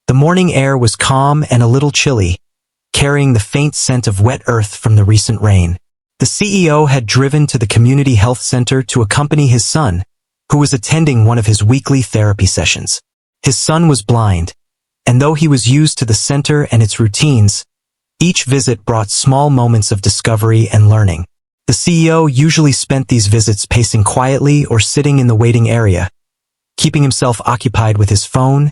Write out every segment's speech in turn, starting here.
The morning air was calm and a little chilly, carrying the faint scent of wet earth from the recent rain. The CEO had driven to the community health center to accompany his son, who was attending one of his weekly therapy sessions. His son was blind, and though he was used to the center and its routines, each visit brought small moments of discovery and learning. The CEO usually spent these visits pacing quietly or sitting in the waiting area, keeping himself occupied with his phone,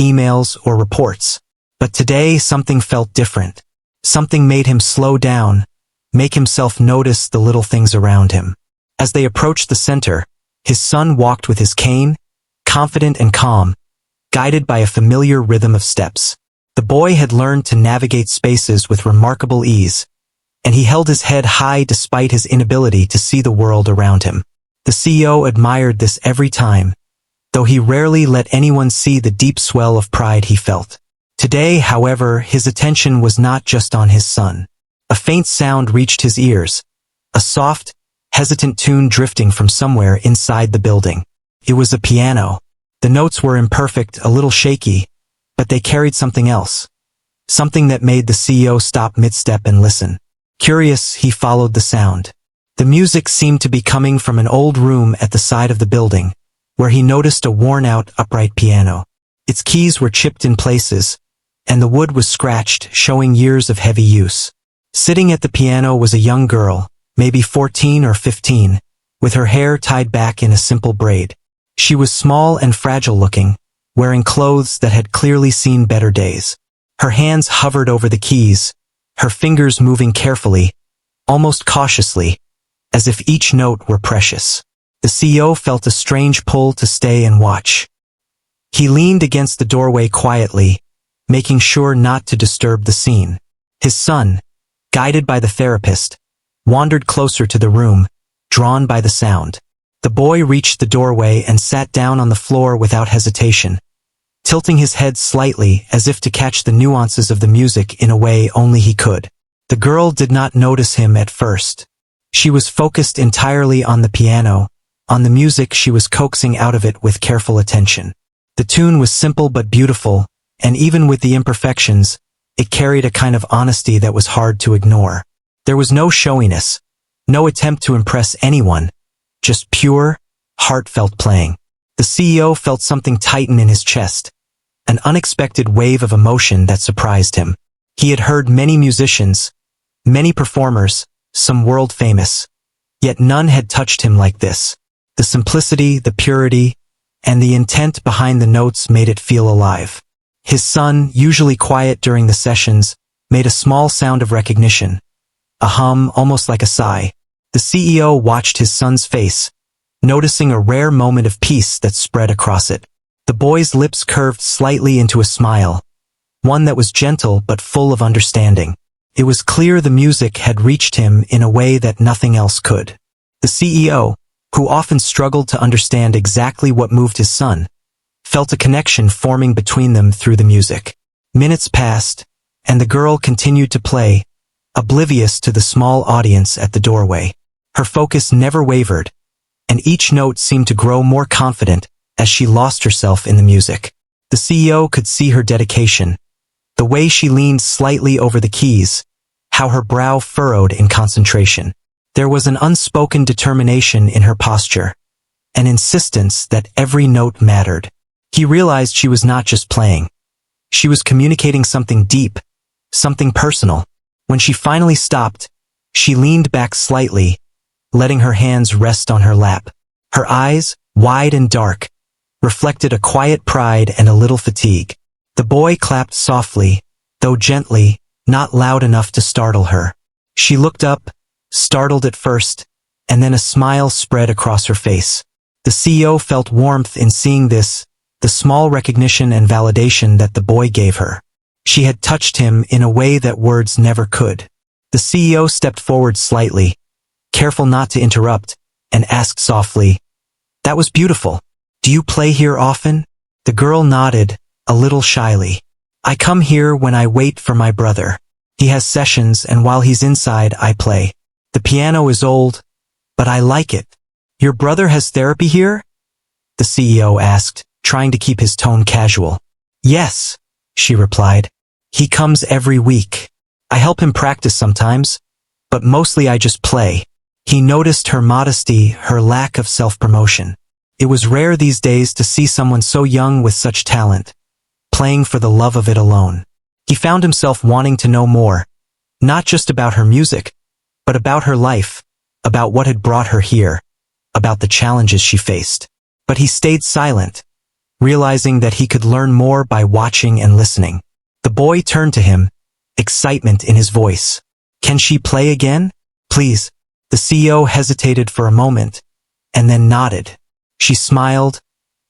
emails, or reports. But today something felt different. Something made him slow down, make himself notice the little things around him. As they approached the center, his son walked with his cane, confident and calm, guided by a familiar rhythm of steps. The boy had learned to navigate spaces with remarkable ease, and he held his head high despite his inability to see the world around him. The CEO admired this every time, though he rarely let anyone see the deep swell of pride he felt. Today, however, his attention was not just on his son. A faint sound reached his ears, a soft, hesitant tune drifting from somewhere inside the building. It was a piano. The notes were imperfect, a little shaky, but they carried something else. Something that made the CEO stop mid-step and listen. Curious, he followed the sound. The music seemed to be coming from an old room at the side of the building, where he noticed a worn-out upright piano. Its keys were chipped in places, and the wood was scratched, showing years of heavy use. Sitting at the piano was a young girl, maybe 14 or 15, with her hair tied back in a simple braid. She was small and fragile-looking, wearing clothes that had clearly seen better days. Her hands hovered over the keys, her fingers moving carefully, almost cautiously, as if each note were precious. The CEO felt a strange pull to stay and watch. He leaned against the doorway quietly, making sure not to disturb the scene. His son, guided by the therapist, wandered closer to the room, drawn by the sound. The boy reached the doorway and sat down on the floor without hesitation, tilting his head slightly as if to catch the nuances of the music in a way only he could. The girl did not notice him at first. She was focused entirely on the piano, on the music she was coaxing out of it with careful attention. The tune was simple but beautiful, and even with the imperfections, it carried a kind of honesty that was hard to ignore. There was no showiness, no attempt to impress anyone, just pure, heartfelt playing. The CEO felt something tighten in his chest, an unexpected wave of emotion that surprised him. He had heard many musicians, many performers, some world-famous, yet none had touched him like this. The simplicity, the purity, and the intent behind the notes made it feel alive. His son, usually quiet during the sessions, made a small sound of recognition, a hum almost like a sigh. The CEO watched his son's face, noticing a rare moment of peace that spread across it. The boy's lips curved slightly into a smile, one that was gentle but full of understanding. It was clear the music had reached him in a way that nothing else could. The CEO, who often struggled to understand exactly what moved his son, felt a connection forming between them through the music. Minutes passed, and the girl continued to play, oblivious to the small audience at the doorway. Her focus never wavered, and each note seemed to grow more confident as she lost herself in the music. The CEO could see her dedication, the way she leaned slightly over the keys, how her brow furrowed in concentration. There was an unspoken determination in her posture, an insistence that every note mattered. He realized she was not just playing. She was communicating something deep, something personal. When she finally stopped, she leaned back slightly, letting her hands rest on her lap. Her eyes, wide and dark, reflected a quiet pride and a little fatigue. The boy clapped softly, though gently, not loud enough to startle her. She looked up, startled at first, and then a smile spread across her face. The CEO felt warmth in seeing this, the small recognition and validation that the boy gave her. She had touched him in a way that words never could. The CEO stepped forward slightly, careful not to interrupt, and asked softly, "That was beautiful. Do you play here often?" The girl nodded, a little shyly. "I come here when I wait for my brother. He has sessions, and while he's inside, I play. The piano is old, but I like it." "Your brother has therapy here?" the CEO asked, trying to keep his tone casual. "Yes. she replied. He comes every week. I help him practice sometimes, but mostly I just play. He noticed her modesty, her lack of self-promotion. It was rare these days to see someone so young with such talent, playing for the love of it alone. He found himself wanting to know more, not just about her music, but about her life, about what had brought her here, about the challenges she faced. But he stayed silent, realizing that he could learn more by watching and listening. The boy turned to him, excitement in his voice. Can she play again? Please. The CEO hesitated for a moment, and then nodded. She smiled,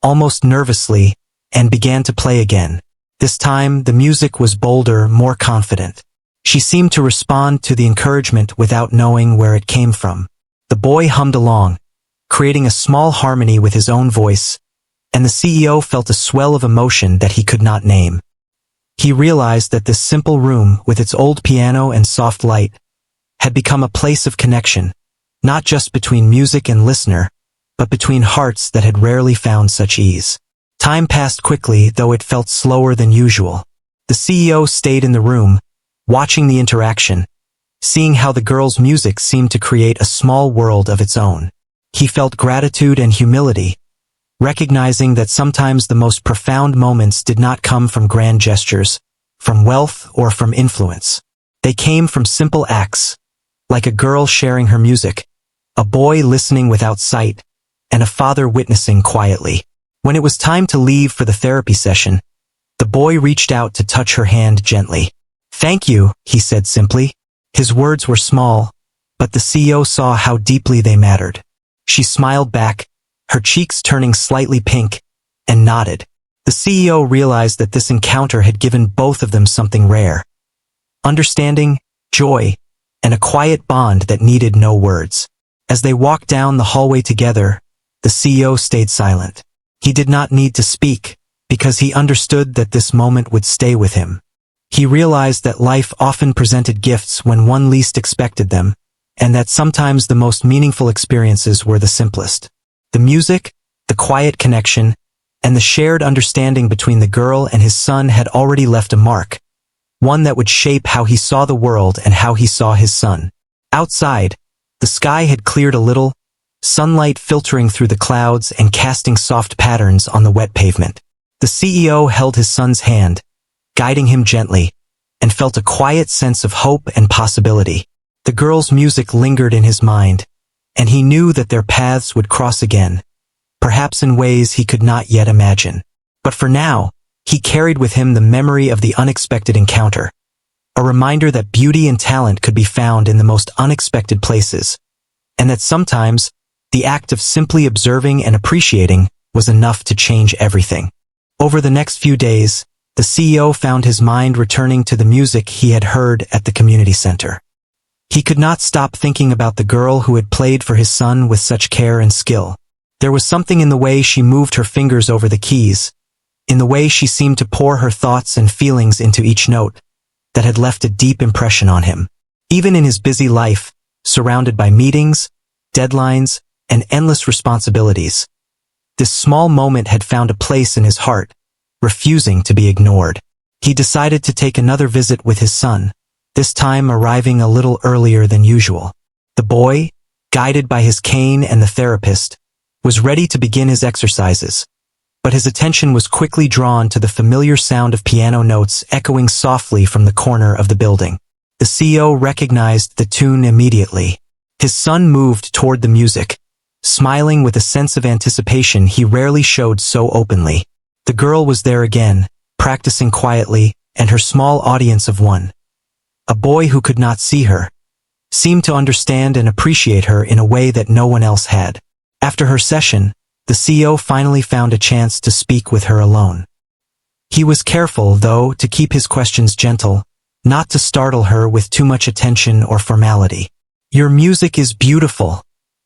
almost nervously, and began to play again. This time, the music was bolder, more confident. She seemed to respond to the encouragement without knowing where it came from. The boy hummed along, creating a small harmony with his own voice, and the CEO felt a swell of emotion that he could not name. He realized that this simple room, with its old piano and soft light, had become a place of connection, not just between music and listener, but between hearts that had rarely found such ease. Time passed quickly, though it felt slower than usual. The CEO stayed in the room, watching the interaction, seeing how the girl's music seemed to create a small world of its own. He felt gratitude and humility, recognizing that sometimes the most profound moments did not come from grand gestures, from wealth, or from influence. They came from simple acts, like a girl sharing her music, a boy listening without sight, and a father witnessing quietly. When it was time to leave for the therapy session, the boy reached out to touch her hand gently. "Thank you," he said simply. His words were small, but the CEO saw how deeply they mattered. She smiled back, her cheeks turning slightly pink, and nodded. The CEO realized that this encounter had given both of them something rare: understanding, joy, and a quiet bond that needed no words. As they walked down the hallway together, the CEO stayed silent. He did not need to speak, because he understood that this moment would stay with him. He realized that life often presented gifts when one least expected them, and that sometimes the most meaningful experiences were the simplest. The music, the quiet connection, and the shared understanding between the girl and his son had already left a mark, one that would shape how he saw the world and how he saw his son. Outside, the sky had cleared a little, sunlight filtering through the clouds and casting soft patterns on the wet pavement. The CEO held his son's hand, guiding him gently, and felt a quiet sense of hope and possibility. The girl's music lingered in his mind, and he knew that their paths would cross again, perhaps in ways he could not yet imagine. But for now, he carried with him the memory of the unexpected encounter, a reminder that beauty and talent could be found in the most unexpected places, and that sometimes the act of simply observing and appreciating was enough to change everything. Over the next few days, the CEO found his mind returning to the music he had heard at the community center. He could not stop thinking about the girl who had played for his son with such care and skill. There was something in the way she moved her fingers over the keys, in the way she seemed to pour her thoughts and feelings into each note, that had left a deep impression on him. Even in his busy life, surrounded by meetings, deadlines, and endless responsibilities, this small moment had found a place in his heart, refusing to be ignored. He decided to take another visit with his son, this time arriving a little earlier than usual. The boy, guided by his cane and the therapist, was ready to begin his exercises, but his attention was quickly drawn to the familiar sound of piano notes echoing softly from the corner of the building. The CEO recognized the tune immediately. His son moved toward the music, smiling with a sense of anticipation he rarely showed so openly. The girl was there again, practicing quietly, and her small audience of one, a boy who could not see her, seemed to understand and appreciate her in a way that no one else had. After her session, the CEO finally found a chance to speak with her alone. He was careful, though, to keep his questions gentle, not to startle her with too much attention or formality. "Your music is beautiful,"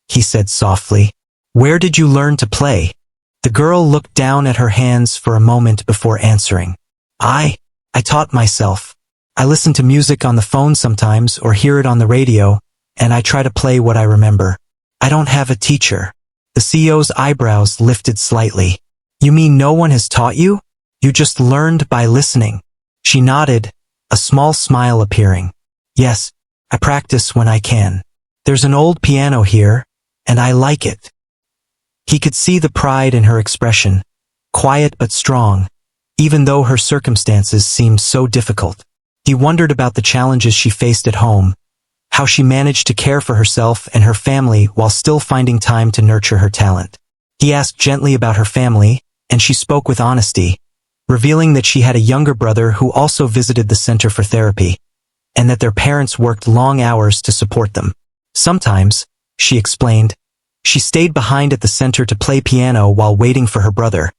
he said softly. "Where did you learn to play?" The girl looked down at her hands for a moment before answering. I taught myself. I listen to music on the phone sometimes or hear it on the radio, and I try to play what I remember. I don't have a teacher." The CEO's eyebrows lifted slightly. "You mean no one has taught you? You just learned by listening?" She nodded, a small smile appearing. Yes, I practice when I can. There's an old piano here, and I like it. He could see the pride in her expression, quiet but strong, even though her circumstances seemed so difficult. He wondered about the challenges she faced at home, how she managed to care for herself and her family while still finding time to nurture her talent. He asked gently about her family, and she spoke with honesty, revealing that she had a younger brother who also visited the center for therapy, and that their parents worked long hours to support them. Sometimes, she explained, she stayed behind at the center to play piano while waiting for her brother,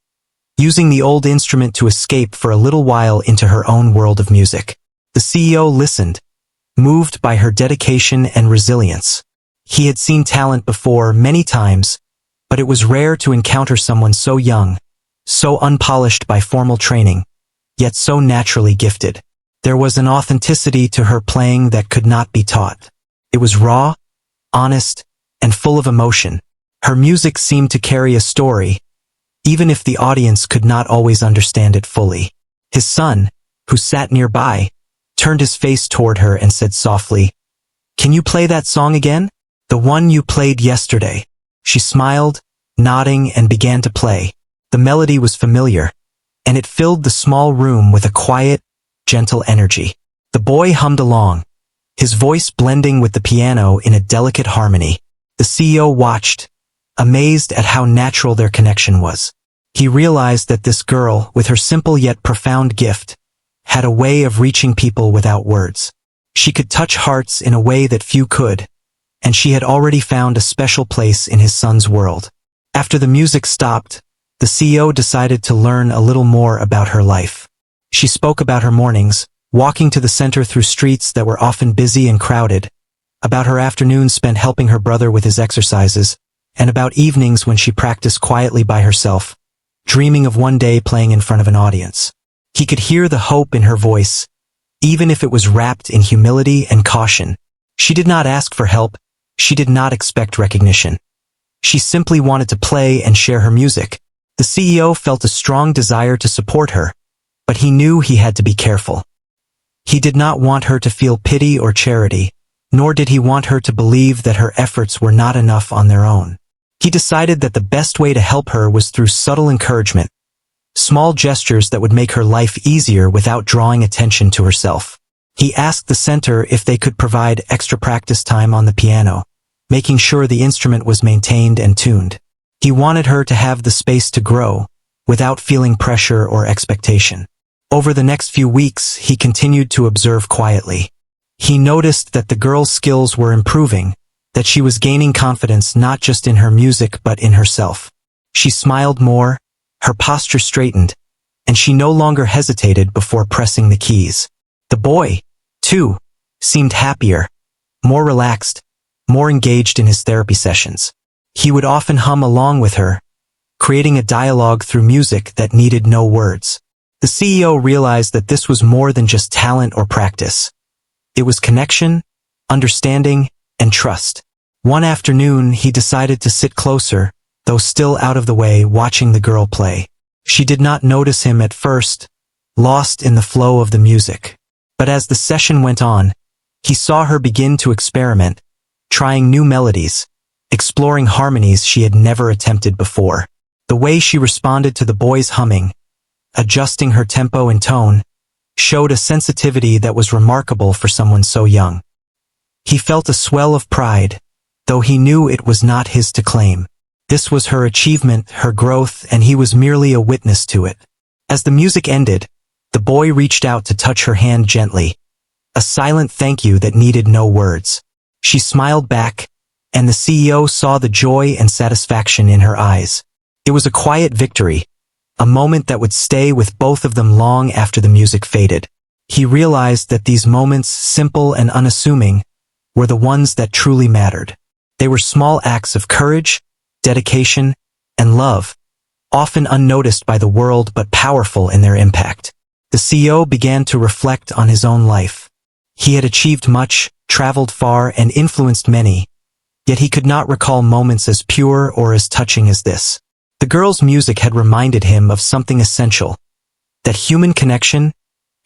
using the old instrument to escape for a little while into her own world of music. The CEO listened, moved by her dedication and resilience. He had seen talent before many times, but it was rare to encounter someone so young, so unpolished by formal training, yet so naturally gifted. There was an authenticity to her playing that could not be taught. It was raw, honest, and full of emotion. Her music seemed to carry a story, even if the audience could not always understand it fully. His son, who sat nearby, turned his face toward her and said softly, "Can you play that song again? The one you played yesterday." She smiled, nodding, and began to play. The melody was familiar, and it filled the small room with a quiet, gentle energy. The boy hummed along, his voice blending with the piano in a delicate harmony. The CEO watched, amazed at how natural their connection was. He realized that this girl, with her simple yet profound gift, had a way of reaching people without words. She could touch hearts in a way that few could, and she had already found a special place in his son's world. After the music stopped, the CEO decided to learn a little more about her life. She spoke about her mornings, walking to the center through streets that were often busy and crowded, about her afternoons spent helping her brother with his exercises, and about evenings when she practiced quietly by herself, dreaming of one day playing in front of an audience. He could hear the hope in her voice, even if it was wrapped in humility and caution. She did not ask for help, she did not expect recognition. She simply wanted to play and share her music. The CEO felt a strong desire to support her, but he knew he had to be careful. He did not want her to feel pity or charity, nor did he want her to believe that her efforts were not enough on their own. He decided that the best way to help her was through subtle encouragement, small gestures that would make her life easier without drawing attention to herself. He asked the center if they could provide extra practice time on the piano, making sure the instrument was maintained and tuned. He wanted her to have the space to grow, without feeling pressure or expectation. Over the next few weeks, he continued to observe quietly. He noticed that the girl's skills were improving, that she was gaining confidence not just in her music but in herself. She smiled more, her posture straightened, and she no longer hesitated before pressing the keys. The boy, too, seemed happier, more relaxed, more engaged in his therapy sessions. He would often hum along with her, creating a dialogue through music that needed no words. The CEO realized that this was more than just talent or practice. It was connection, understanding, and trust. One afternoon, he decided to sit closer, though still out of the way, watching the girl play. She did not notice him at first, lost in the flow of the music. But as the session went on, he saw her begin to experiment, trying new melodies, exploring harmonies she had never attempted before. The way she responded to the boy's humming, adjusting her tempo and tone, showed a sensitivity that was remarkable for someone so young. He felt a swell of pride, though he knew it was not his to claim. This was her achievement, her growth, and he was merely a witness to it. As the music ended, the boy reached out to touch her hand gently, a silent thank you that needed no words. She smiled back, and the CEO saw the joy and satisfaction in her eyes. It was a quiet victory, a moment that would stay with both of them long after the music faded. He realized that these moments, simple and unassuming, were the ones that truly mattered. They were small acts of courage, dedication, and love, often unnoticed by the world but powerful in their impact. The CEO began to reflect on his own life. He had achieved much, traveled far, and influenced many, yet he could not recall moments as pure or as touching as this. The girl's music had reminded him of something essential, that human connection,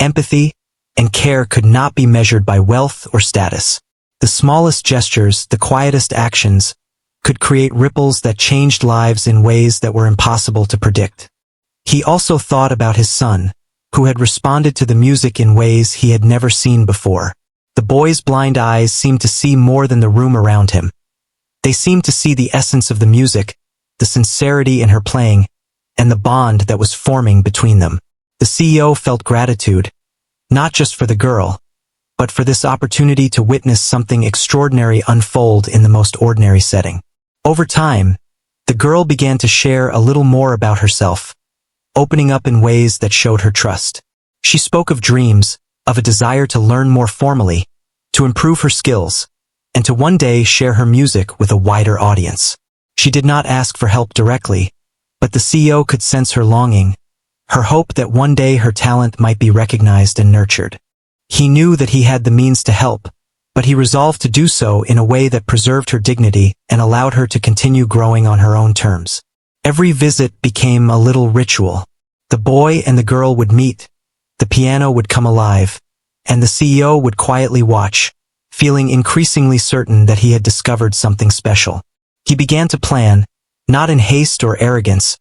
empathy, and care could not be measured by wealth or status. The smallest gestures, the quietest actions, could create ripples that changed lives in ways that were impossible to predict. He also thought about his son, who had responded to the music in ways he had never seen before. The boy's blind eyes seemed to see more than the room around him. They seemed to see the essence of the music, the sincerity in her playing, and the bond that was forming between them. The CEO felt gratitude, not just for the girl, but for this opportunity to witness something extraordinary unfold in the most ordinary setting. Over time, the girl began to share a little more about herself, opening up in ways that showed her trust. She spoke of dreams, of a desire to learn more formally, to improve her skills, and to one day share her music with a wider audience. She did not ask for help directly, but the CEO could sense her longing, her hope that one day her talent might be recognized and nurtured. He knew that he had the means to help, but he resolved to do so in a way that preserved her dignity and allowed her to continue growing on her own terms. Every visit became a little ritual. The boy and the girl would meet, the piano would come alive, and the CEO would quietly watch, feeling increasingly certain that he had discovered something special. He began to plan, not in haste or arrogance,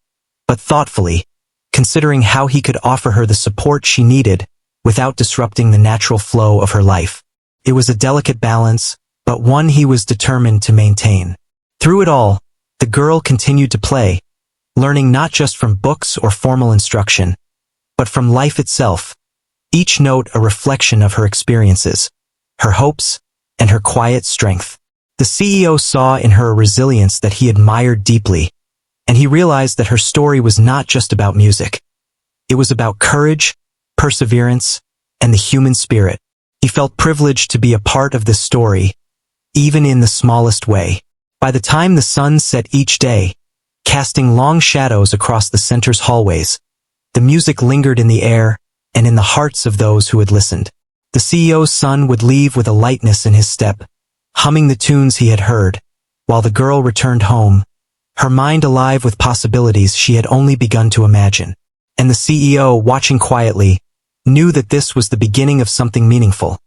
but thoughtfully, considering how he could offer her the support she needed without disrupting the natural flow of her life. It was a delicate balance, but one he was determined to maintain. Through it all, the girl continued to play, learning not just from books or formal instruction, but from life itself, each note a reflection of her experiences, her hopes, and her quiet strength. The CEO saw in her a resilience that he admired deeply, and he realized that her story was not just about music. It was about courage, perseverance, and the human spirit. He felt privileged to be a part of this story, even in the smallest way. By the time the sun set each day, casting long shadows across the center's hallways, the music lingered in the air and in the hearts of those who had listened. The CEO's son would leave with a lightness in his step, humming the tunes he had heard, while the girl returned home, her mind alive with possibilities she had only begun to imagine. And the CEO, watching quietly, knew that this was the beginning of something meaningful,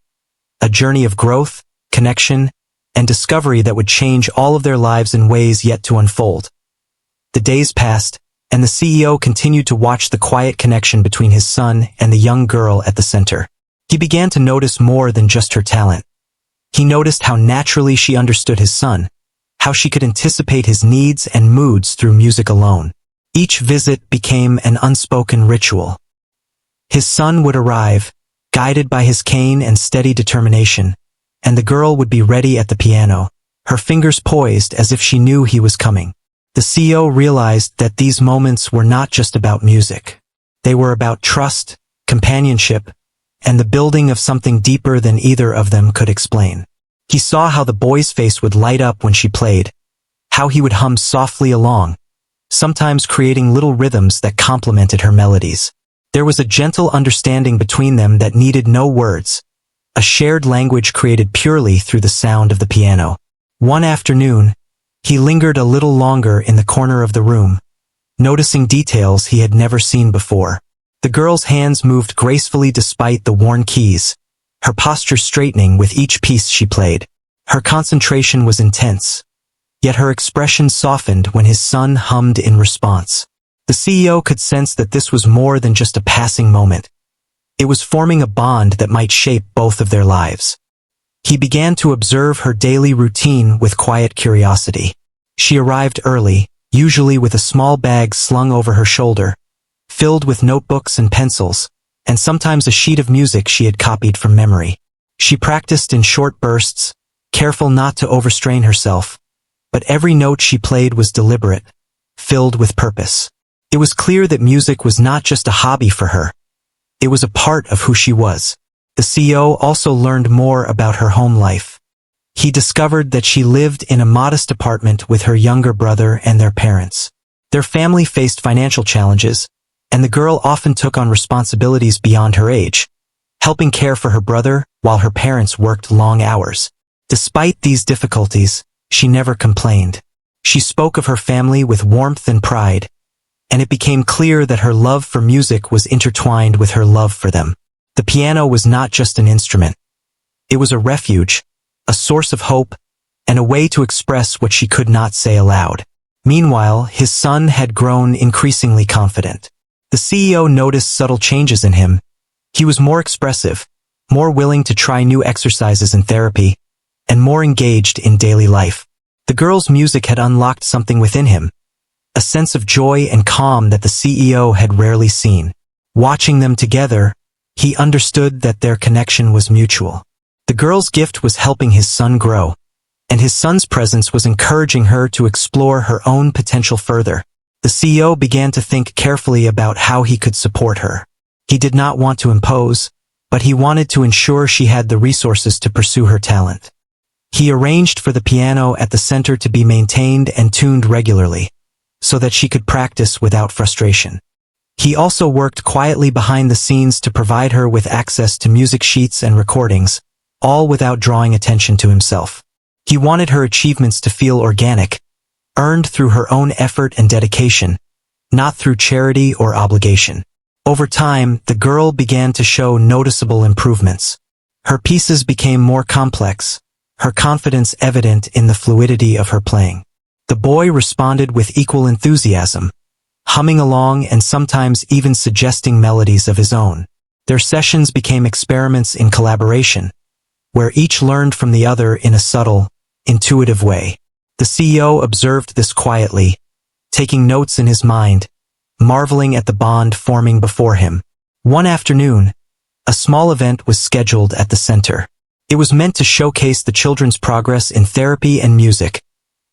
a journey of growth, connection, and discovery that would change all of their lives in ways yet to unfold. The days passed, and the CEO continued to watch the quiet connection between his son and the young girl at the center. He began to notice more than just her talent. He noticed how naturally she understood his son, how she could anticipate his needs and moods through music alone. Each visit became an unspoken ritual. His son would arrive, guided by his cane and steady determination, and the girl would be ready at the piano, her fingers poised as if she knew he was coming. The CEO realized that these moments were not just about music. They were about trust, companionship, and the building of something deeper than either of them could explain. He saw how the boy's face would light up when she played, how he would hum softly along, sometimes creating little rhythms that complemented her melodies. There was a gentle understanding between them that needed no words, a shared language created purely through the sound of the piano. One afternoon, he lingered a little longer in the corner of the room, noticing details he had never seen before. The girl's hands moved gracefully despite the worn keys, her posture straightening with each piece she played. Her concentration was intense, yet her expression softened when his son hummed in response. The CEO could sense that this was more than just a passing moment. It was forming a bond that might shape both of their lives. He began to observe her daily routine with quiet curiosity. She arrived early, usually with a small bag slung over her shoulder, filled with notebooks and pencils, and sometimes a sheet of music she had copied from memory. She practiced in short bursts, careful not to overstrain herself, but every note she played was deliberate, filled with purpose. It was clear that music was not just a hobby for her. It was a part of who she was. The CEO also learned more about her home life. He discovered that she lived in a modest apartment with her younger brother and their parents. Their family faced financial challenges, and the girl often took on responsibilities beyond her age, helping care for her brother while her parents worked long hours. Despite these difficulties, she never complained. She spoke of her family with warmth and pride, and it became clear that her love for music was intertwined with her love for them. The piano was not just an instrument. It was a refuge, a source of hope, and a way to express what she could not say aloud. Meanwhile, his son had grown increasingly confident. The CEO noticed subtle changes in him. He was more expressive, more willing to try new exercises in therapy, and more engaged in daily life. The girl's music had unlocked something within him, a sense of joy and calm that the CEO had rarely seen. Watching them together, he understood that their connection was mutual. The girl's gift was helping his son grow, and his son's presence was encouraging her to explore her own potential further. The CEO began to think carefully about how he could support her. He did not want to impose, but he wanted to ensure she had the resources to pursue her talent. He arranged for the piano at the center to be maintained and tuned regularly, so that she could practice without frustration. He also worked quietly behind the scenes to provide her with access to music sheets and recordings, all without drawing attention to himself. He wanted her achievements to feel organic, earned through her own effort and dedication, not through charity or obligation. Over time, the girl began to show noticeable improvements. Her pieces became more complex, her confidence evident in the fluidity of her playing. The boy responded with equal enthusiasm, humming along and sometimes even suggesting melodies of his own. Their sessions became experiments in collaboration, where each learned from the other in a subtle, intuitive way. The CEO observed this quietly, taking notes in his mind, marveling at the bond forming before him. One afternoon, a small event was scheduled at the center. It was meant to showcase the children's progress in therapy and music,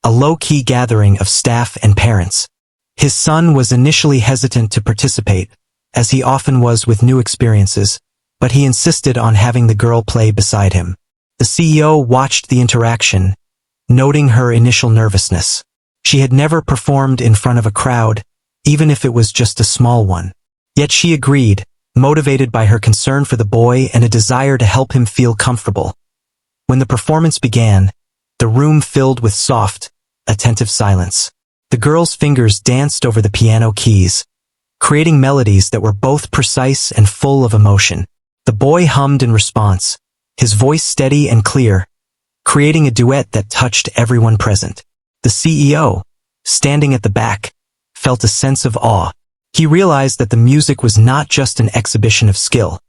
a low-key gathering of staff and parents. His son was initially hesitant to participate, as he often was with new experiences, but he insisted on having the girl play beside him. The CEO watched the interaction, noting her initial nervousness. She had never performed in front of a crowd, even if it was just a small one. Yet she agreed, motivated by her concern for the boy and a desire to help him feel comfortable. When the performance began, the room filled with soft, attentive silence. The girl's fingers danced over the piano keys, creating melodies that were both precise and full of emotion. The boy hummed in response, his voice steady and clear, creating a duet that touched everyone present. The CEO, standing at the back, felt a sense of awe. He realized that the music was not just an exhibition of skill.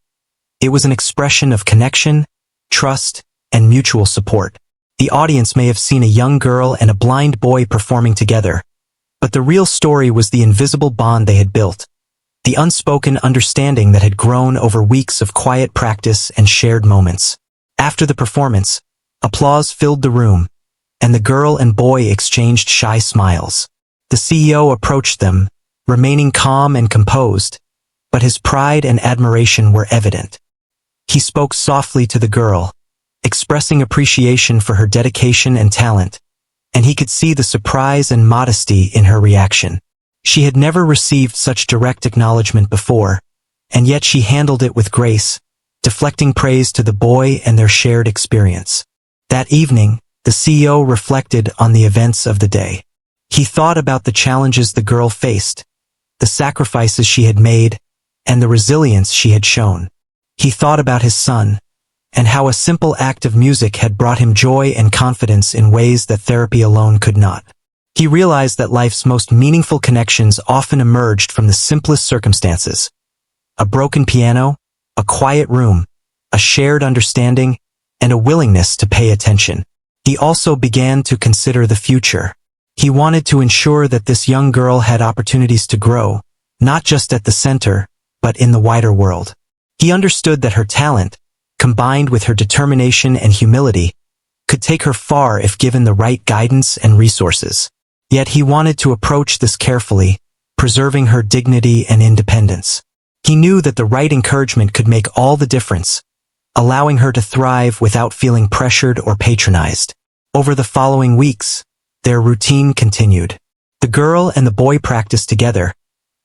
It was an expression of connection, trust, and mutual support. The audience may have seen a young girl and a blind boy performing together, but the real story was the invisible bond they had built, the unspoken understanding that had grown over weeks of quiet practice and shared moments. After the performance, applause filled the room, and the girl and boy exchanged shy smiles. The CEO approached them, remaining calm and composed, but his pride and admiration were evident. He spoke softly to the girl, expressing appreciation for her dedication and talent, and he could see the surprise and modesty in her reaction. She had never received such direct acknowledgement before, and yet she handled it with grace, deflecting praise to the boy and their shared experience. That evening, the CEO reflected on the events of the day. He thought about the challenges the girl faced, the sacrifices she had made, and the resilience she had shown. He thought about his son, and how a simple act of music had brought him joy and confidence in ways that therapy alone could not. He realized that life's most meaningful connections often emerged from the simplest circumstances. A broken piano, a quiet room, a shared understanding, and a willingness to pay attention. He also began to consider the future. He wanted to ensure that this young girl had opportunities to grow, not just at the center, but in the wider world. He understood that her talent, combined with her determination and humility, could take her far if given the right guidance and resources. Yet he wanted to approach this carefully, preserving her dignity and independence. He knew that the right encouragement could make all the difference, allowing her to thrive without feeling pressured or patronized. Over the following weeks, their routine continued. The girl and the boy practiced together,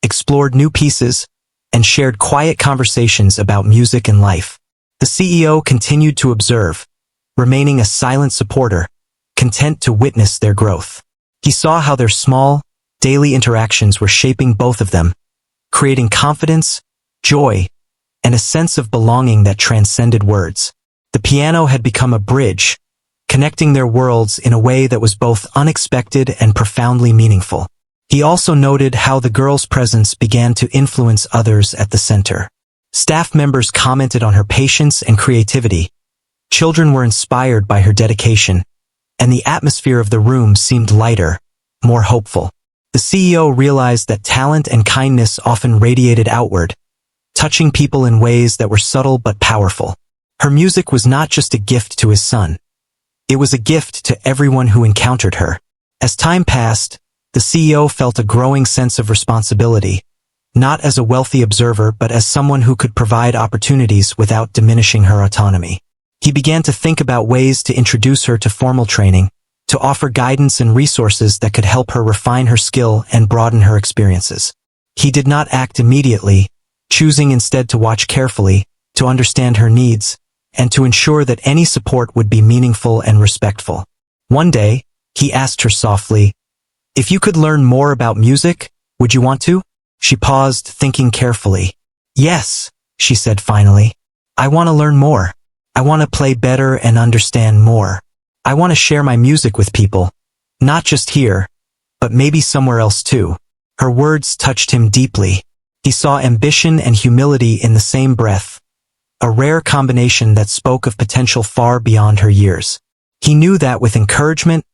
explored new pieces, and shared quiet conversations about music and life. The CEO continued to observe, remaining a silent supporter, content to witness their growth. He saw how their small, daily interactions were shaping both of them, creating confidence, joy, and a sense of belonging that transcended words. The piano had become a bridge, connecting their worlds in a way that was both unexpected and profoundly meaningful. He also noted how the girl's presence began to influence others at the center. Staff members commented on her patience and creativity. Children were inspired by her dedication, and the atmosphere of the room seemed lighter, more hopeful. The CEO realized that talent and kindness often radiated outward, touching people in ways that were subtle but powerful. Her music was not just a gift to his son. It was a gift to everyone who encountered her. As time passed, the CEO felt a growing sense of responsibility, not as a wealthy observer but as someone who could provide opportunities without diminishing her autonomy. He began to think about ways to introduce her to formal training, to offer guidance and resources that could help her refine her skill and broaden her experiences. He did not act immediately, choosing instead to watch carefully, to understand her needs, and to ensure that any support would be meaningful and respectful. One day, he asked her softly, "If you could learn more about music, would you want to?" She paused, thinking carefully. "Yes," she said finally. "I want to learn more. I want to play better and understand more. I want to share my music with people, not just here, but maybe somewhere else too." Her words touched him deeply. He saw ambition and humility in the same breath, a rare combination that spoke of potential far beyond her years. He knew that with encouragement,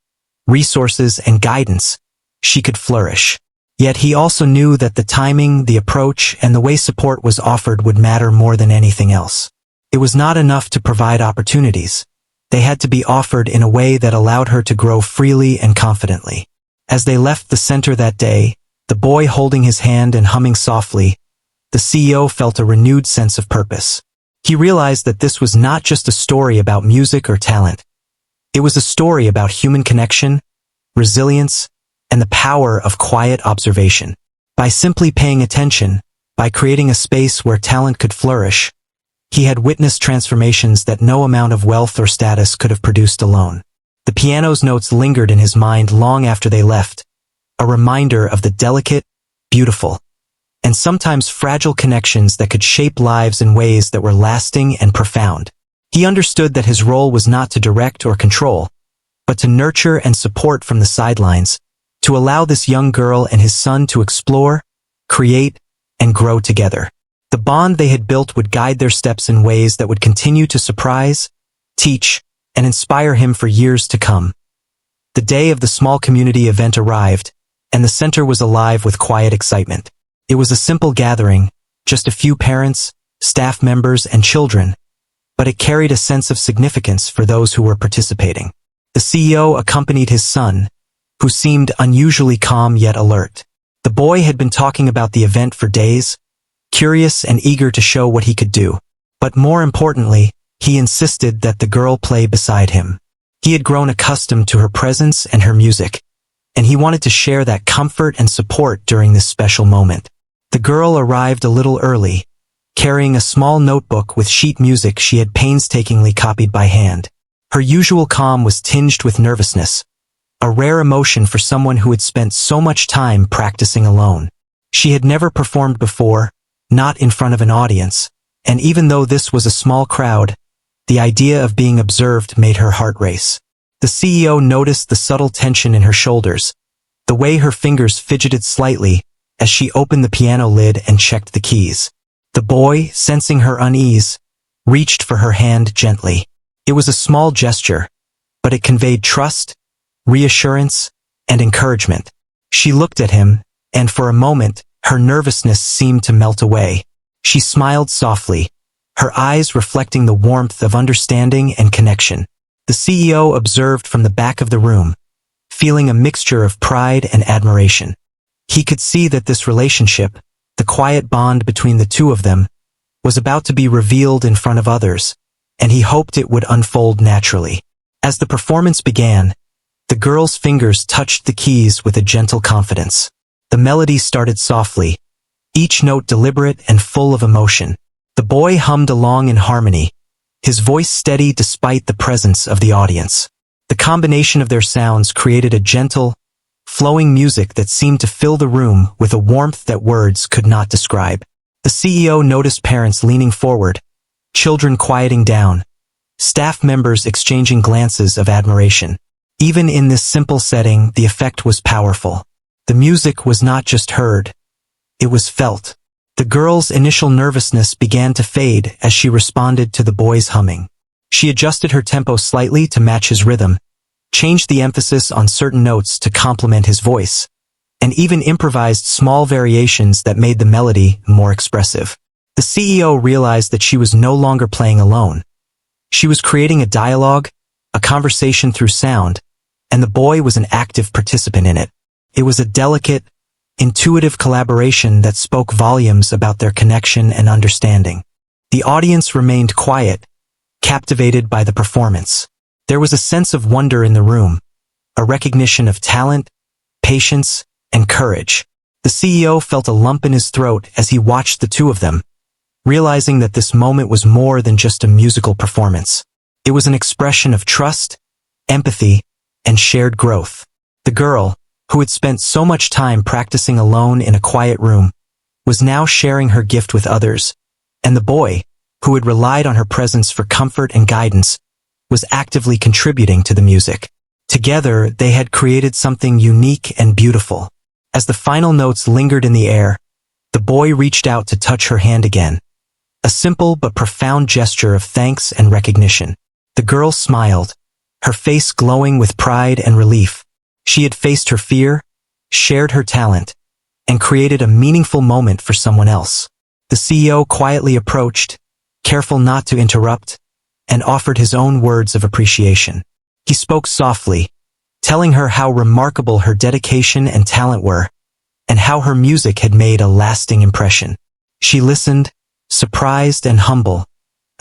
resources, and guidance, she could flourish. Yet he also knew that the timing, the approach, and the way support was offered would matter more than anything else. It was not enough to provide opportunities. They had to be offered in a way that allowed her to grow freely and confidently. As they left the center that day, the boy holding his hand and humming softly, the CEO felt a renewed sense of purpose. He realized that this was not just a story about music or talent. It was a story about human connection, resilience, and the power of quiet observation. By simply paying attention, by creating a space where talent could flourish, he had witnessed transformations that no amount of wealth or status could have produced alone. The piano's notes lingered in his mind long after they left, a reminder of the delicate, beautiful, and sometimes fragile connections that could shape lives in ways that were lasting and profound. He understood that his role was not to direct or control, but to nurture and support from the sidelines, to allow this young girl and his son to explore, create, and grow together. The bond they had built would guide their steps in ways that would continue to surprise, teach, and inspire him for years to come. The day of the small community event arrived, and the center was alive with quiet excitement. It was a simple gathering, just a few parents, staff members, and children, but it carried a sense of significance for those who were participating. The CEO accompanied his son, who seemed unusually calm yet alert. The boy had been talking about the event for days, curious and eager to show what he could do. But more importantly, he insisted that the girl play beside him. He had grown accustomed to her presence and her music, and he wanted to share that comfort and support during this special moment. The girl arrived a little early, carrying a small notebook with sheet music she had painstakingly copied by hand. Her usual calm was tinged with nervousness, a rare emotion for someone who had spent so much time practicing alone. She had never performed before, not in front of an audience, and even though this was a small crowd, the idea of being observed made her heart race. The CEO noticed the subtle tension in her shoulders, the way her fingers fidgeted slightly as she opened the piano lid and checked the keys. The boy, sensing her unease, reached for her hand gently. It was a small gesture, but it conveyed trust, reassurance, and encouragement. She looked at him, and for a moment, her nervousness seemed to melt away. She smiled softly, her eyes reflecting the warmth of understanding and connection. The CEO observed from the back of the room, feeling a mixture of pride and admiration. He could see that this relationship, the quiet bond between the two of them, was about to be revealed in front of others, and he hoped it would unfold naturally. As the performance began, the girl's fingers touched the keys with a gentle confidence. The melody started softly, each note deliberate and full of emotion. The boy hummed along in harmony, his voice steady despite the presence of the audience. The combination of their sounds created a gentle, flowing music that seemed to fill the room with a warmth that words could not describe. The CEO noticed parents leaning forward, children quieting down, staff members exchanging glances of admiration. Even in this simple setting, the effect was powerful. The music was not just heard, it was felt. The girl's initial nervousness began to fade as she responded to the boy's humming. She adjusted her tempo slightly to match his rhythm, changed the emphasis on certain notes to complement his voice, and even improvised small variations that made the melody more expressive. The CEO realized that she was no longer playing alone. She was creating a dialogue, a conversation through sound, and the boy was an active participant in it. It was a delicate, intuitive collaboration that spoke volumes about their connection and understanding. The audience remained quiet, captivated by the performance. There was a sense of wonder in the room, a recognition of talent, patience, and courage. The CEO felt a lump in his throat as he watched the two of them, realizing that this moment was more than just a musical performance. It was an expression of trust, empathy, and shared growth. The girl, who had spent so much time practicing alone in a quiet room, was now sharing her gift with others, and the boy, who had relied on her presence for comfort and guidance, was actively contributing to the music. Together, they had created something unique and beautiful. As the final notes lingered in the air, the boy reached out to touch her hand again, a simple but profound gesture of thanks and recognition. The girl smiled, her face glowing with pride and relief. She had faced her fear, shared her talent, and created a meaningful moment for someone else. The CEO quietly approached, careful not to interrupt, and offered his own words of appreciation. He spoke softly, telling her how remarkable her dedication and talent were, and how her music had made a lasting impression. She listened, surprised and humble,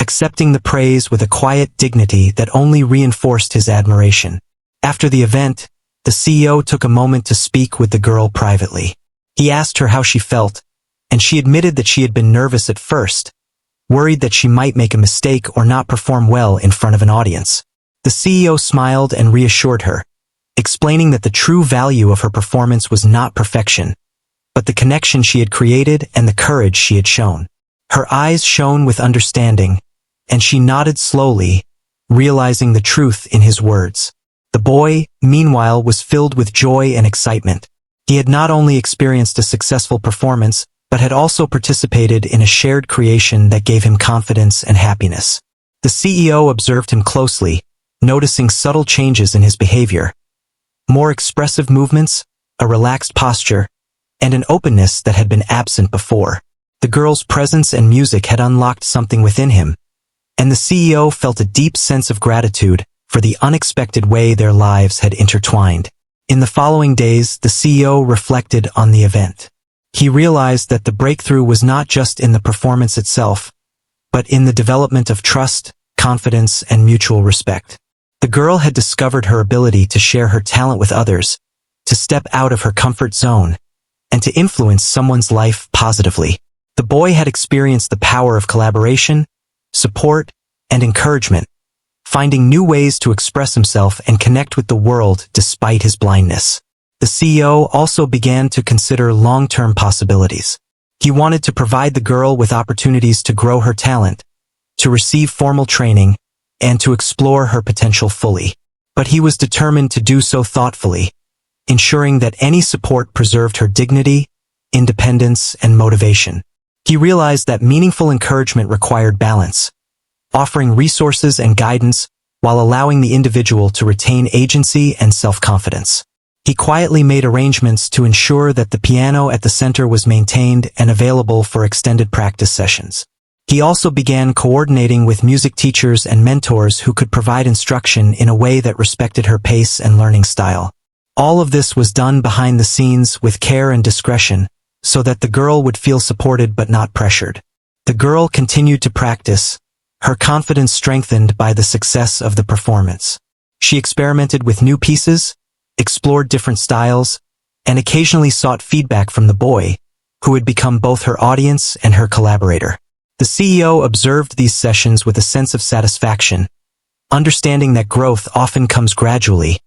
accepting the praise with a quiet dignity that only reinforced his admiration. After the event, the CEO took a moment to speak with the girl privately. He asked her how she felt, and she admitted that she had been nervous at first, worried that she might make a mistake or not perform well in front of an audience. The CEO smiled and reassured her, explaining that the true value of her performance was not perfection, but the connection she had created and the courage she had shown. Her eyes shone with understanding, and she nodded slowly, realizing the truth in his words. The boy, meanwhile, was filled with joy and excitement. He had not only experienced a successful performance, but had also participated in a shared creation that gave him confidence and happiness. The CEO observed him closely, noticing subtle changes in his behavior. More expressive movements, a relaxed posture, and an openness that had been absent before. The girl's presence and music had unlocked something within him, and the CEO felt a deep sense of gratitude for the unexpected way their lives had intertwined. In the following days, the CEO reflected on the event. He realized that the breakthrough was not just in the performance itself, but in the development of trust, confidence, and mutual respect. The girl had discovered her ability to share her talent with others, to step out of her comfort zone, and to influence someone's life positively. The boy had experienced the power of collaboration, support, and encouragement, finding new ways to express himself and connect with the world despite his blindness. The CEO also began to consider long-term possibilities. He wanted to provide the girl with opportunities to grow her talent, to receive formal training, and to explore her potential fully. But he was determined to do so thoughtfully, ensuring that any support preserved her dignity, independence, and motivation. He realized that meaningful encouragement required balance, offering resources and guidance while allowing the individual to retain agency and self-confidence. He quietly made arrangements to ensure that the piano at the center was maintained and available for extended practice sessions. He also began coordinating with music teachers and mentors who could provide instruction in a way that respected her pace and learning style. All of this was done behind the scenes with care and discretion, so that the girl would feel supported but not pressured. The girl continued to practice, her confidence strengthened by the success of the performance. She experimented with new pieces, explored different styles, and occasionally sought feedback from the boy, who had become both her audience and her collaborator. The CEO observed these sessions with a sense of satisfaction, understanding that growth often comes gradually,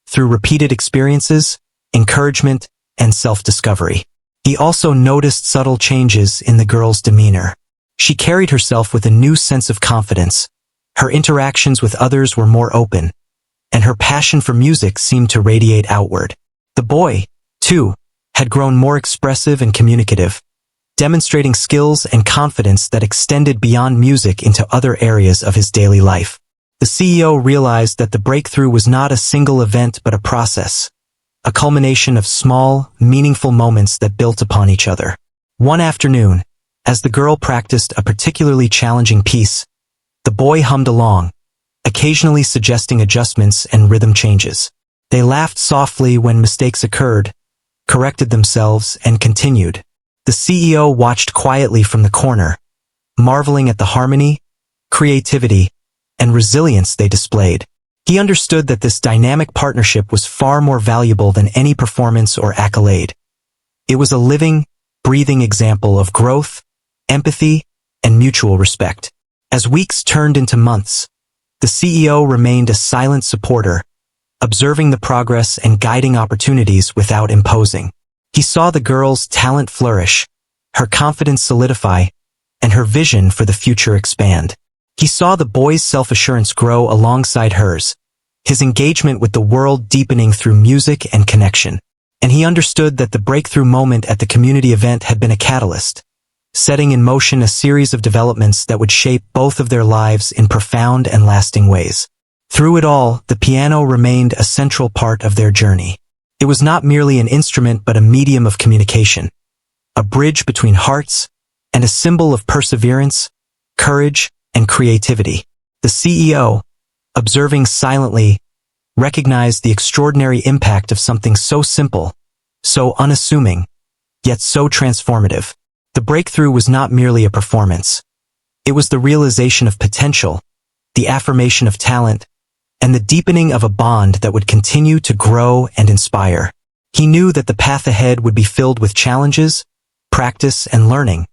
through repeated experiences, encouragement, and self-discovery. He also noticed subtle changes in the girl's demeanor. She carried herself with a new sense of confidence. Her interactions with others were more open, and her passion for music seemed to radiate outward. The boy, too, had grown more expressive and communicative, demonstrating skills and confidence that extended beyond music into other areas of his daily life. The CEO realized that the breakthrough was not a single event but a process, a culmination of small, meaningful moments that built upon each other. One afternoon, as the girl practiced a particularly challenging piece, the boy hummed along, occasionally suggesting adjustments and rhythm changes. They laughed softly when mistakes occurred, corrected themselves, and continued. The CEO watched quietly from the corner, marveling at the harmony, creativity, and resilience they displayed. He understood that this dynamic partnership was far more valuable than any performance or accolade. It was a living, breathing example of growth, empathy, and mutual respect. As weeks turned into months, the CEO remained a silent supporter, observing the progress and guiding opportunities without imposing. He saw the girl's talent flourish, her confidence solidify, and her vision for the future expand. He saw the boy's self-assurance grow alongside hers, his engagement with the world deepening through music and connection. And he understood that the breakthrough moment at the community event had been a catalyst, setting in motion a series of developments that would shape both of their lives in profound and lasting ways. Through it all, the piano remained a central part of their journey. It was not merely an instrument but a medium of communication, a bridge between hearts, and a symbol of perseverance, courage, and creativity. The CEO, observing silently, recognized the extraordinary impact of something so simple, so unassuming, yet so transformative. The breakthrough was not merely a performance. It was the realization of potential, the affirmation of talent, and the deepening of a bond that would continue to grow and inspire. He knew that the path ahead would be filled with challenges, practice, and learning,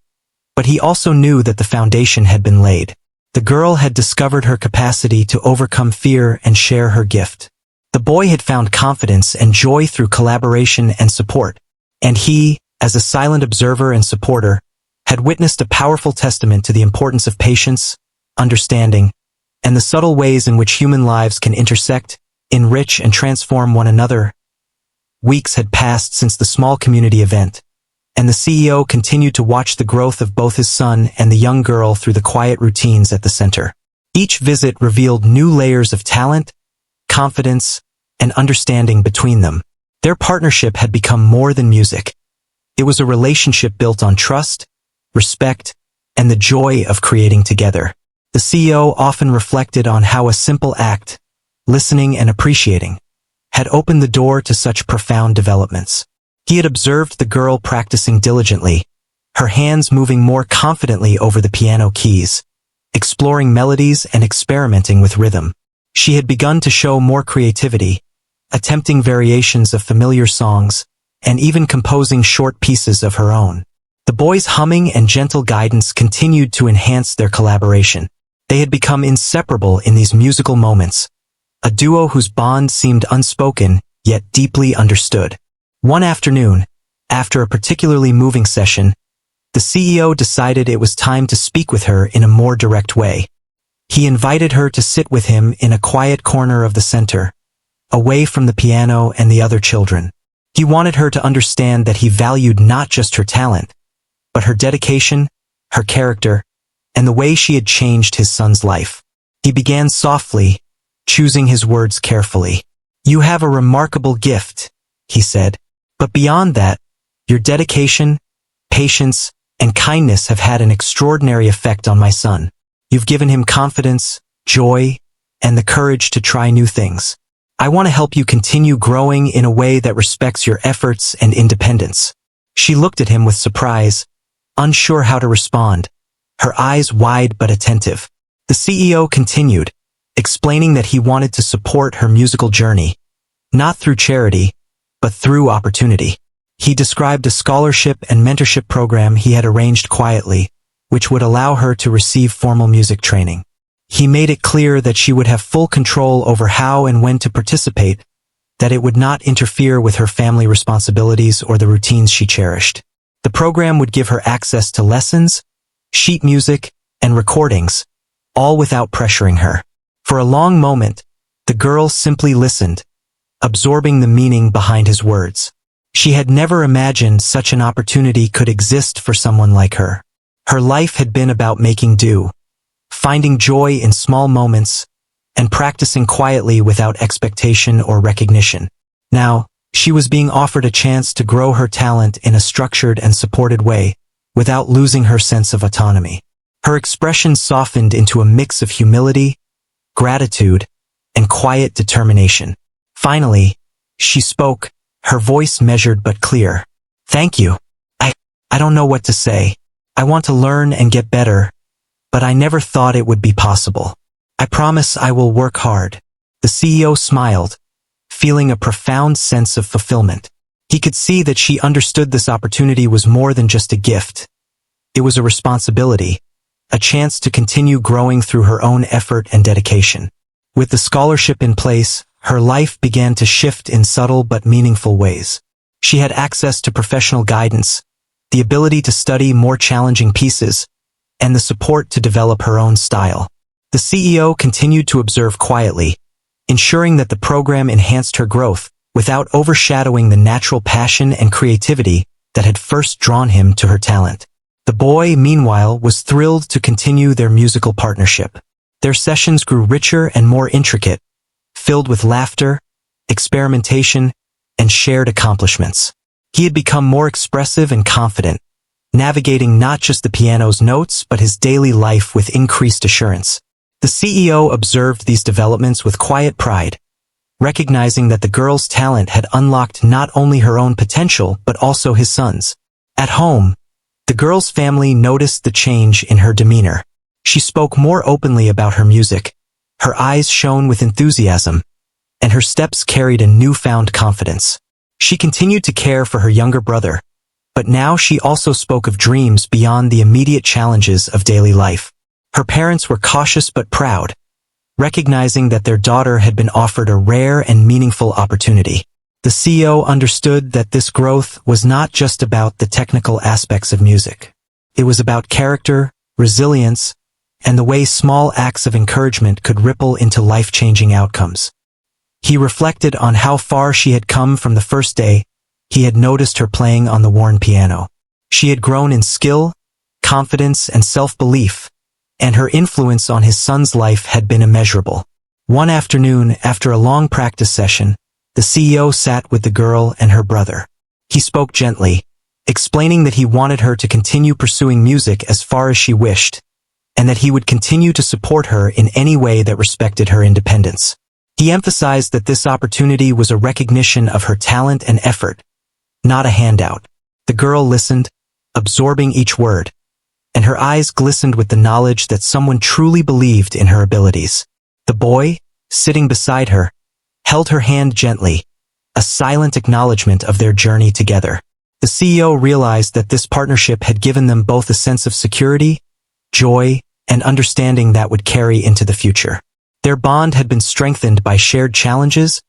but he also knew that the foundation had been laid. The girl had discovered her capacity to overcome fear and share her gift. The boy had found confidence and joy through collaboration and support, and he, as a silent observer and supporter, had witnessed a powerful testament to the importance of patience, understanding, and the subtle ways in which human lives can intersect, enrich, and transform one another. Weeks had passed since the small community event, and the CEO continued to watch the growth of both his son and the young girl through the quiet routines at the center. Each visit revealed new layers of talent, confidence, and understanding between them. Their partnership had become more than music. It was a relationship built on trust, respect, and the joy of creating together. The CEO often reflected on how a simple act, listening and appreciating, had opened the door to such profound developments. He had observed the girl practicing diligently, her hands moving more confidently over the piano keys, exploring melodies and experimenting with rhythm. She had begun to show more creativity, attempting variations of familiar songs, and even composing short pieces of her own. The boy's humming and gentle guidance continued to enhance their collaboration. They had become inseparable in these musical moments, a duo whose bond seemed unspoken yet deeply understood. One afternoon, after a particularly moving session, the CEO decided it was time to speak with her in a more direct way. He invited her to sit with him in a quiet corner of the center, away from the piano and the other children. He wanted her to understand that he valued not just her talent, but her dedication, her character, and the way she had changed his son's life. He began softly, choosing his words carefully. "You have a remarkable gift," he said. "But beyond that, your dedication, patience, and kindness have had an extraordinary effect on my son. You've given him confidence, joy, and the courage to try new things. I want to help you continue growing in a way that respects your efforts and independence." She looked at him with surprise, unsure how to respond, her eyes wide but attentive. The CEO continued, explaining that he wanted to support her musical journey, not through charity, but through opportunity. He described a scholarship and mentorship program he had arranged quietly, which would allow her to receive formal music training. He made it clear that she would have full control over how and when to participate, that it would not interfere with her family responsibilities or the routines she cherished. The program would give her access to lessons, sheet music, and recordings, all without pressuring her. For a long moment, the girl simply listened, absorbing the meaning behind his words. She had never imagined such an opportunity could exist for someone like her. Her life had been about making do, finding joy in small moments, and practicing quietly without expectation or recognition. Now, she was being offered a chance to grow her talent in a structured and supported way, without losing her sense of autonomy. Her expression softened into a mix of humility, gratitude, and quiet determination. Finally, she spoke, her voice measured but clear. "Thank you. I don't know what to say. I want to learn and get better, but I never thought it would be possible. I promise I will work hard." The CEO smiled, feeling a profound sense of fulfillment. He could see that she understood this opportunity was more than just a gift. It was a responsibility, a chance to continue growing through her own effort and dedication. With the scholarship in place, her life began to shift in subtle but meaningful ways. She had access to professional guidance, the ability to study more challenging pieces, and the support to develop her own style. The CEO continued to observe quietly, ensuring that the program enhanced her growth without overshadowing the natural passion and creativity that had first drawn him to her talent. The boy, meanwhile, was thrilled to continue their musical partnership. Their sessions grew richer and more intricate, filled with laughter, experimentation, and shared accomplishments. He had become more expressive and confident, navigating not just the piano's notes but his daily life with increased assurance. The CEO observed these developments with quiet pride, recognizing that the girl's talent had unlocked not only her own potential but also his son's. At home, the girl's family noticed the change in her demeanor. She spoke more openly about her music, her eyes shone with enthusiasm, and her steps carried a newfound confidence. She continued to care for her younger brother, but now she also spoke of dreams beyond the immediate challenges of daily life. Her parents were cautious but proud, recognizing that their daughter had been offered a rare and meaningful opportunity. The CEO understood that this growth was not just about the technical aspects of music. It was about character, resilience, and the way small acts of encouragement could ripple into life-changing outcomes. He reflected on how far she had come from the first day he had noticed her playing on the worn piano. She had grown in skill, confidence, and self-belief, and her influence on his son's life had been immeasurable. One afternoon, after a long practice session, the CEO sat with the girl and her brother. He spoke gently, explaining that he wanted her to continue pursuing music as far as she wished, and that he would continue to support her in any way that respected her independence. He emphasized that this opportunity was a recognition of her talent and effort, not a handout. The girl listened, absorbing each word, and her eyes glistened with the knowledge that someone truly believed in her abilities. The boy, sitting beside her, held her hand gently, a silent acknowledgement of their journey together. The CEO realized that this partnership had given them both a sense of security, joy, and understanding that would carry into the future. Their bond had been strengthened by shared challenges,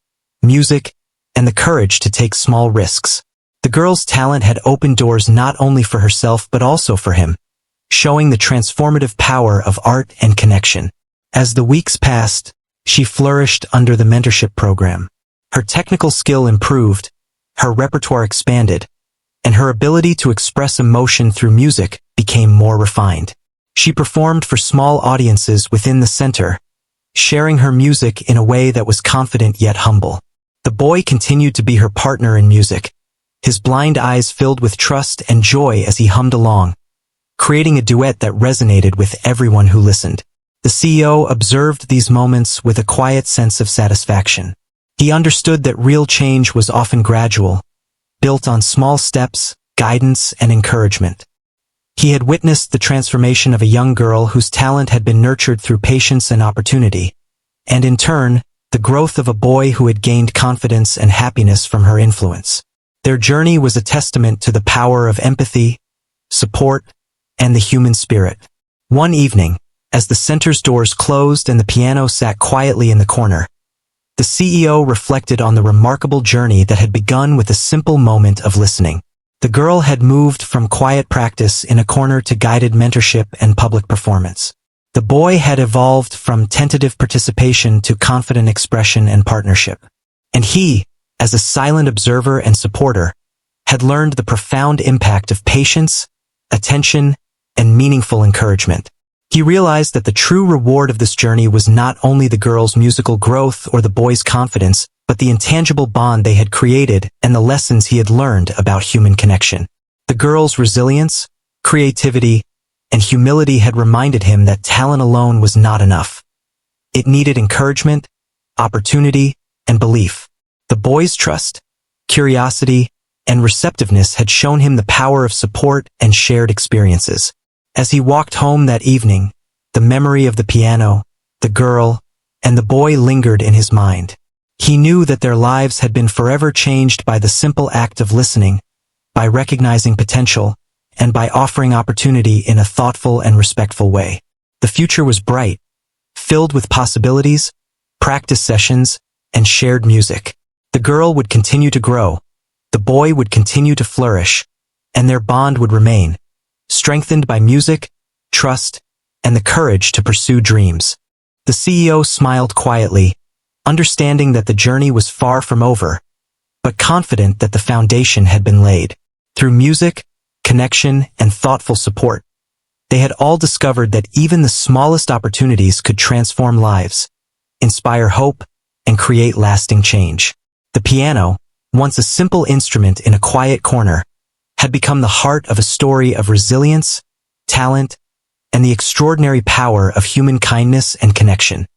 music, and the courage to take small risks. The girl's talent had opened doors not only for herself but also for him, showing the transformative power of art and connection. As the weeks passed, she flourished under the mentorship program. Her technical skill improved, her repertoire expanded, and her ability to express emotion through music became more refined. She performed for small audiences within the center, sharing her music in a way that was confident yet humble. The boy continued to be her partner in music, his blind eyes filled with trust and joy as he hummed along, creating a duet that resonated with everyone who listened. The CEO observed these moments with a quiet sense of satisfaction. He understood that real change was often gradual, built on small steps, guidance, and encouragement. He had witnessed the transformation of a young girl whose talent had been nurtured through patience and opportunity, and in turn, the growth of a boy who had gained confidence and happiness from her influence. Their journey was a testament to the power of empathy, support, and the human spirit. One evening, as the center's doors closed and the piano sat quietly in the corner, the CEO reflected on the remarkable journey that had begun with a simple moment of listening. The girl had moved from quiet practice in a corner to guided mentorship and public performance. The boy had evolved from tentative participation to confident expression and partnership. And he, as a silent observer and supporter, had learned the profound impact of patience, attention, and meaningful encouragement. He realized that the true reward of this journey was not only the girl's musical growth or the boy's confidence, but the intangible bond they had created and the lessons he had learned about human connection. The girl's resilience, creativity, and humility had reminded him that talent alone was not enough. It needed encouragement, opportunity, and belief. The boy's trust, curiosity, and receptiveness had shown him the power of support and shared experiences. As he walked home that evening, the memory of the piano, the girl, and the boy lingered in his mind. He knew that their lives had been forever changed by the simple act of listening, by recognizing potential, and by offering opportunity in a thoughtful and respectful way. The future was bright, filled with possibilities, practice sessions, and shared music. The girl would continue to grow, the boy would continue to flourish, and their bond would remain, strengthened by music, trust, and the courage to pursue dreams. The CEO smiled quietly, understanding that the journey was far from over, but confident that the foundation had been laid. Through music, connection, and thoughtful support, they had all discovered that even the smallest opportunities could transform lives, inspire hope, and create lasting change. The piano, once a simple instrument in a quiet corner, had become the heart of a story of resilience, talent, and the extraordinary power of human kindness and connection.